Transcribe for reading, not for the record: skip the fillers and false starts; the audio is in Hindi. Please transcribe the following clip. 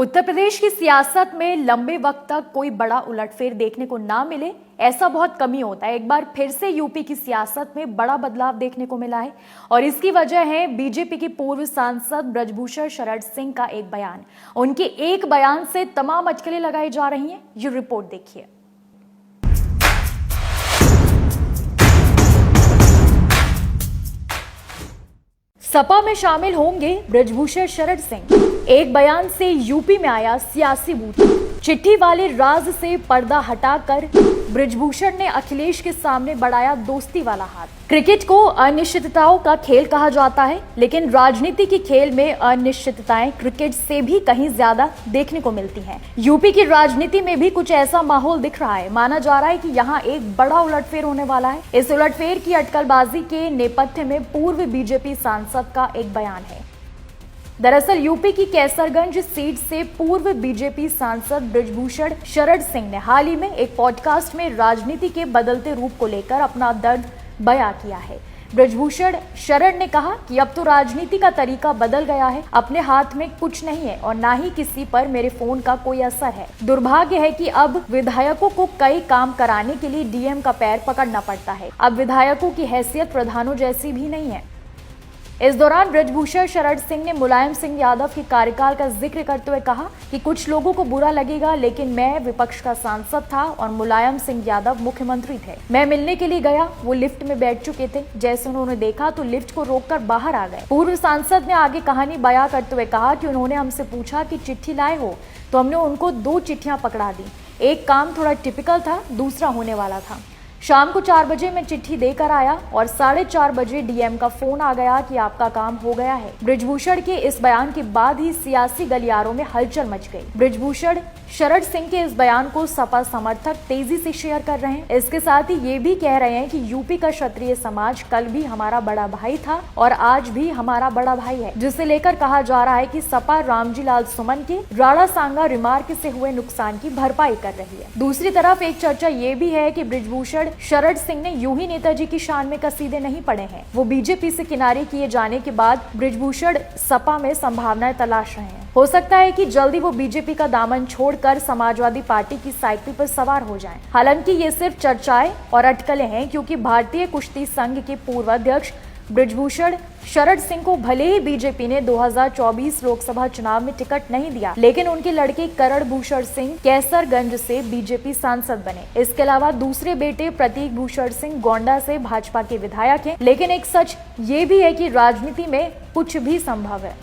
उत्तर प्रदेश की सियासत में लंबे वक्त तक कोई बड़ा उलटफेर देखने को ना मिले, ऐसा बहुत कम ही होता है। एक बार फिर से यूपी की सियासत में बड़ा बदलाव देखने को मिला है और इसकी वजह है बीजेपी के पूर्व सांसद ब्रजभूषण शरण सिंह का एक बयान। उनके एक बयान से तमाम अटकलें लगाई जा रही हैं। ये रिपोर्ट देखिए। सपा में शामिल होंगे ब्रजभूषण शरण सिंह। एक बयान से यूपी में आया सियासी बूता। चिट्ठी वाले राज से पर्दा हटाकर ब्रजभूषण ने अखिलेश के सामने बढ़ाया दोस्ती वाला हाथ। क्रिकेट को अनिश्चितताओं का खेल कहा जाता है, लेकिन राजनीति के खेल में अनिश्चितताएं क्रिकेट से भी कहीं ज्यादा देखने को मिलती हैं। यूपी की राजनीति में भी कुछ ऐसा माहौल दिख रहा है। माना जा रहा है कि यहाँ एक बड़ा उलटफेर होने वाला है। इस उलटफेर की अटकलबाजी के नेपथ्य में पूर्व बीजेपी सांसद का एक बयान है। दरअसल यूपी की कैसरगंज सीट से पूर्व बीजेपी सांसद ब्रजभूषण शरण सिंह ने हाल ही में एक पॉडकास्ट में राजनीति के बदलते रूप को लेकर अपना दर्द बयां किया है। ब्रजभूषण शरण ने कहा कि अब तो राजनीति का तरीका बदल गया है, अपने हाथ में कुछ नहीं है और ना ही किसी पर मेरे फोन का कोई असर है। दुर्भाग्य है कि अब विधायकों को कई काम कराने के लिए डीएम का पैर पकड़ना पड़ता है। अब विधायकों की हैसियत प्रधानों जैसी भी नहीं है। इस दौरान ब्रजभूषण शरण सिंह ने मुलायम सिंह यादव के कार्यकाल का जिक्र करते हुए कहा कि कुछ लोगों को बुरा लगेगा, लेकिन मैं विपक्ष का सांसद था और मुलायम सिंह यादव मुख्यमंत्री थे। मैं मिलने के लिए गया, वो लिफ्ट में बैठ चुके थे। जैसे उन्होंने देखा तो लिफ्ट को रोककर बाहर आ गए। पूर्व सांसद ने आगे कहानी बयां करते हुए कहा कि उन्होंने हमसे पूछा कि चिट्ठी लाए हो, तो हमने उनको 2 चिट्ठियां पकड़ा दी। एक काम थोड़ा टिपिकल था, दूसरा होने वाला था। शाम को 4 बजे मैं चिट्ठी देकर आया और 4:30 बजे डीएम का फोन आ गया कि आपका काम हो गया है। ब्रजभूषण के इस बयान के बाद ही सियासी गलियारों में हलचल मच गई। ब्रजभूषण शरण सिंह के इस बयान को सपा समर्थक तेजी से शेयर कर रहे हैं। इसके साथ ही ये भी कह रहे हैं कि यूपी का क्षत्रिय समाज कल भी हमारा बड़ा भाई था और आज भी हमारा बड़ा भाई है, जिसे लेकर कहा जा रहा है कि सपा रामजी लाल सुमन के राणा सांगा रिमार्क से हुए नुकसान की भरपाई कर रही है। दूसरी तरफ एक चर्चा ये भी है कि ब्रजभूषण शरण सिंह ने यूं ही नेताजी की शान में कसीदे नहीं पड़े हैं। वो बीजेपी से किनारे किए जाने के बाद ब्रजभूषण सपा में संभावनाएं तलाश रहे हैं। हो सकता है कि जल्दी वो बीजेपी का दामन छोड़कर समाजवादी पार्टी की साइकिल पर सवार हो जाएं। हालांकि ये सिर्फ चर्चाएं और अटकलें हैं, क्योंकि भारतीय कुश्ती संघ के पूर्व अध्यक्ष ब्रजभूषण शरण सिंह को भले ही बीजेपी ने 2024 लोकसभा चुनाव में टिकट नहीं दिया, लेकिन उनके लड़के करण भूषण सिंह कैसरगंज से बीजेपी सांसद बने। इसके अलावा दूसरे बेटे प्रतीक भूषण सिंह गोंडा से भाजपा के विधायक हैं। लेकिन एक सच ये भी है कि राजनीति में कुछ भी संभव है।